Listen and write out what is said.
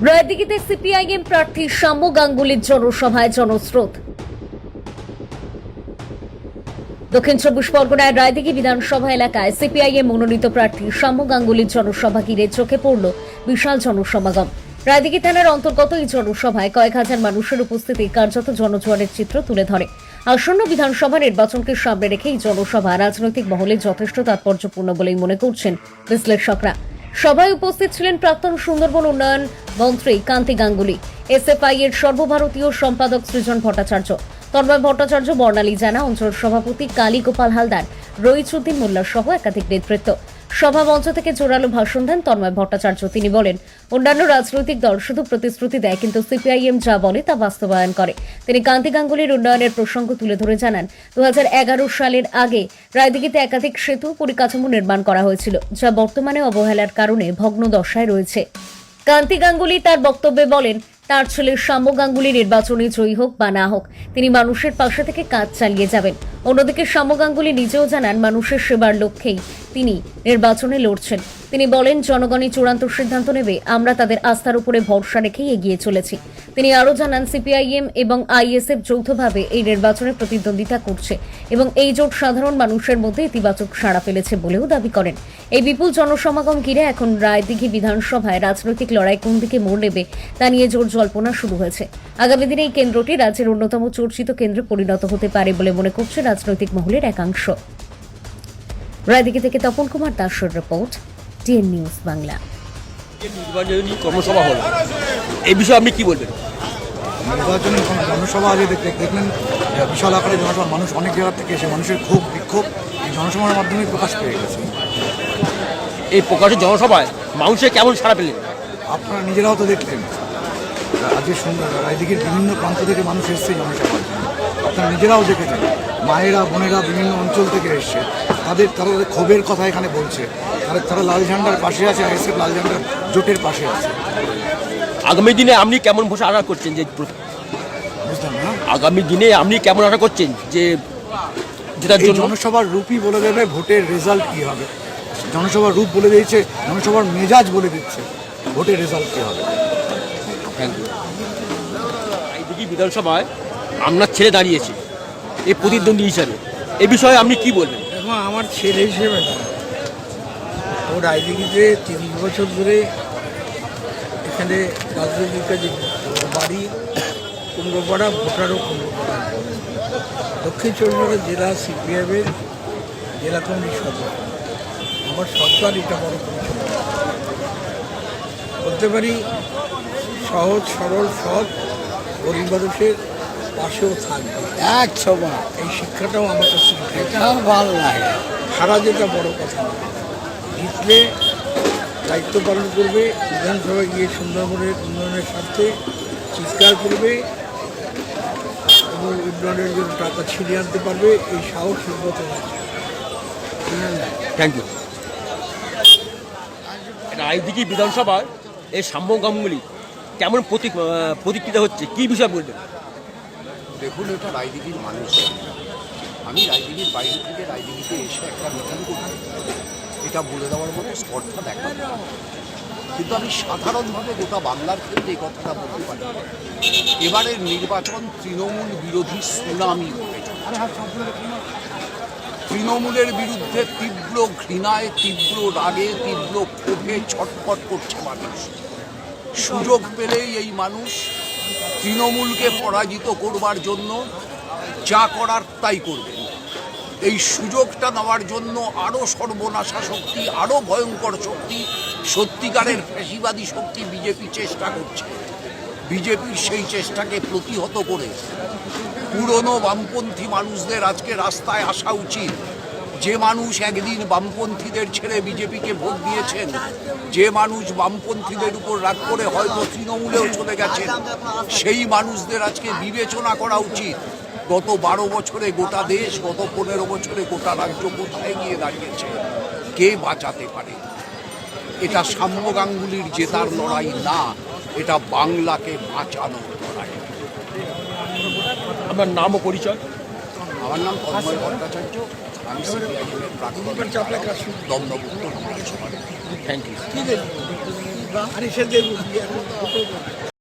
রায়দিঘিতে CPIM প্রার্থী শ্যাম্য গাঙ্গুলির জনসভায় জনস্রোত। দক্ষিণ চব্বিশ পরগনায় রায়দিঘি বিধানসভা এলাকায় সিপিআইএম মনোনীত প্রার্থী শ্যাম্য গাঙ্গুলির জনসভা ঘিরে চোখে পড়ল বিশাল জনসমাগম। রায়দিঘি থানার অন্তর্গত এই জনসভায় কয়েক হাজার মানুষের উপস্থিতি কার্যত জনজোয়ারের চিত্র তুলে ধরে। আসন্ন বিধানসভা নির্বাচনকে সামনে রেখে এই জনসভা রাজনৈতিক মহলে যথেষ্ট তাৎপর্যপূর্ণ বলেই মনে করছেন বিশ্লেষকরা। সভায় উপস্থিত ছিলেন প্রাক্তন সুন্দরবন উন্নয়ন মন্ত্রী কান্তি গাঙ্গুলি, এসএফআই এর সর্বভারতীয় সম্পাদক সৃজন ভট্টাচার্য, তন্ময় ভট্টাচার্য, বর্ণালী জানা, অঞ্চল সভাপতি কালী গোপাল হালদার, রইচুদ্দিন মোল্লা সহ একাধিক নেতৃত্ব। সভা মঞ্চ থেকে জোরালো ভাষণ দেন তন্ময় ভট্টাচার্য। তিনি বলেন, অন্যান্য রাজনৈতিক দল শুধু প্রতিশ্রুতি দেয়, কিন্তু সিপিআইএম যা বলে তা বাস্তবায়ন করে। তিনি কান্তি গাঙ্গুলির উন্নয়নের প্রসঙ্গ তুলে ধরে জানান, 2011 সালের আগে রায়দিঘিতে একাধিক সেতু পরিকাঠামো নির্মাণ করা হয়েছিল, যা বর্তমানে অবহেলার কারণে ভগ্ন দশায় রয়েছে। কান্তি গাঙ্গুলি তার বক্তব্যে বলেন, তার ছেলে শ্যাম্য গাঙ্গুলি নির্বাচনে জয়ী হোক বা না হোক, তিনি মানুষের পাশে থেকে কাজ চালিয়ে যাবেন। অন্যদিকে শ্যাম্য গাঙ্গুলি নিজেও জানান, মানুষের সেবার লক্ষ্যেই তিনি নির্বাচনে লড়ছেন। তিনি বলেন, জনগণই চূড়ান্ত সিদ্ধান্ত নেবে, আমরা তাদের আস্থার উপরে ভরসা রেখেই এগিয়ে চলেছি। তিনি আরও জানান, সিপিআইএম এবং আইএসএফ যৌথভাবে এই নির্বাচনে প্রতিদ্বন্দ্বিতা করছে এবং এই জোট সাধারণ মানুষের মধ্যে ইতিবাচক সাড়া ফেলেছে বলেও দাবি করেন। এই বিপুল জনসমাগম ঘিরে এখন রায়দিঘি বিধানসভায় রাজনৈতিক লড়াই কোন দিকে মোড় নেবে তা নিয়ে জোর জল্পনা শুরু হয়েছে। আগামী দিনে এই কেন্দ্রটি রাজ্যের অন্যতম চর্চিত কেন্দ্রে পরিণত হতে পারে বলে মনে করছে রাজনৈতিক মহলের একাংশ। রায়দিঘি থেকে তপন কুমার দাসের রিপোর্ট, টিএন নিউজ বাংলা। নির্বাচনী কর্মসভা হল, এই বিষয়ে আপনি কি বলবেন? নির্বাচনী জনসভা আগে দেখলেন, বিশাল আকারে জনসভা, মানুষ অনেক জায়গা থেকে এসে মানুষের ক্ষোভ বিক্ষোভ এই জনসভার মাধ্যমে প্রকাশ পেয়ে গেছে। এই প্রকাশের জনসভায় মানুষের কেমন সাড়া পেলেন? আপনারা নিজেরাও তো দেখলেন, আজকে সুন্দর রায়দিঘির বিভিন্ন প্রান্ত থেকে মানুষ এসছে জনসভার জন্য। আপনারা নিজেরাও দেখেছেন, মায়েরা বোনেরা বিভিন্ন অঞ্চল থেকে এসছে, তারা তাদের ক্ষোভের কথা এখানে বলছে। তারা লাল ঝান্ডার পাশে আছে, আইএসএফ লাল ঝান্ডার জোটের পাশে আছে। আগামী দিনে আপনি কেমন বসে আশা করছেন যে বুঝলাম না, আগামী দিনে আপনি কেমন আশা করছেন যে যেটার এই জন্য জনসভার রূপই বলে দেবে ভোটের রেজাল্ট কী হবে। জনসভার রূপ বলে দিয়েছে, জনসভার মেজাজ বলে দিচ্ছে ভোটের রেজাল্ট কী হবে। রায়দিঘি বিধানসভায় আপনার ছেলে দাঁড়িয়েছে এই প্রতিদ্বন্দ্বী হিসাবে, এ বিষয়ে আপনি কি বলবেন? এখন আমার ছেলে হিসেবে না, ও রায়দিঘিতে 30 বছর ধরে এখানে রাজনৈতিক কাজে, বাড়ি কুমড়োপাড়া, ভোটারও কুমড়োপাড়া, দক্ষিণ চব্বিশ পরগনা জেলা সিপিএমের জেলা কমিটির সদস্য। আমার সরকার এটা বড় পরিচয় বলতে পারি, সহজ সরল সৎ গরিব মানুষের পাশেও থাকবে এক সময়, এই শিক্ষাটাও আমার কাছে ভালো লাগে। হারা যেটা বড় কথা না, জিতলে দায়িত্ব পালন করবে, বিধানসভায় গিয়ে সুন্দরবনের উন্নয়নের স্বার্থে চিৎকার করবে এবং উন্নয়নের জন্য টাকা ছিনিয়ে আনতে পারবে, এই সাহস সুব্রত আছে। Thank you. রায়দিঘি বিধানসভায় এই শ্যাম্য গাঙ্গুলি কেমন প্রতিক্রিয়া হচ্ছে, কি বিষয় বলবেন? দেখুন, এটা রায়দিঘির মানুষ। আমি রায়দিঘির বাইরে থেকে রায়দিঘিতে এসে একটা মিটিং করি, এটা বলে দেওয়ার মতো স্পর্ধা দেখা যায়, কিন্তু আমি সাধারণভাবে গোটা বাংলার ক্ষেত্রে এই কথাটা বলতে পারি, এবারের নির্বাচন তৃণমূল বিরোধী সুনামি হয়েছে। তৃণমূলের বিরুদ্ধে তীব্র ঘৃণায়, তীব্র রাগে, তীব্র ক্ষোভে ছটফট করছে মানুষ। সুযোগ পেলেই এই মানুষ তৃণমূলকে পরাজিত করবার জন্য যা করার তাই করবেন। এই সুযোগটা নেওয়ার জন্য আরও সর্বনাশা শক্তি, আরও ভয়ঙ্কর শক্তি, সত্যিকারের ফ্যাসিবাদী শক্তি বিজেপি চেষ্টা করছে। বিজেপির সেই চেষ্টাকে প্রতিহত করে পুরনো বামপন্থী মানুষদের আজকে রাস্তায় আসা উচিত। যে মানুষ একদিন বামপন্থীদের ছেড়ে বিজেপিকে ভোট দিয়েছেন, যে মানুষ বামপন্থীদের উপর রাগ করে হয়তো তৃণমূলেও চলে গেছেন, সেই মানুষদের আজকে বিবেচনা করা উচিত। গত 12 বছরে গোটা দেশ, গত 15 বছরে গোটা রাজ্য কোথায় গিয়ে দাঁড়িয়েছে, কে বাঁচাতে পারে? এটা শ্যাম্য গাঙ্গুলির জেতার লড়াই না, এটা বাংলাকে বাঁচানোর লড়াই। আপনার নাম ও পরিচয়? আমার নাম তন্ময় ভট্টাচার্য, আমি সিপিআইএমের প্রাক্তন দমদম উত্তর বিধানসভা। Thank you. ঠিক আছে,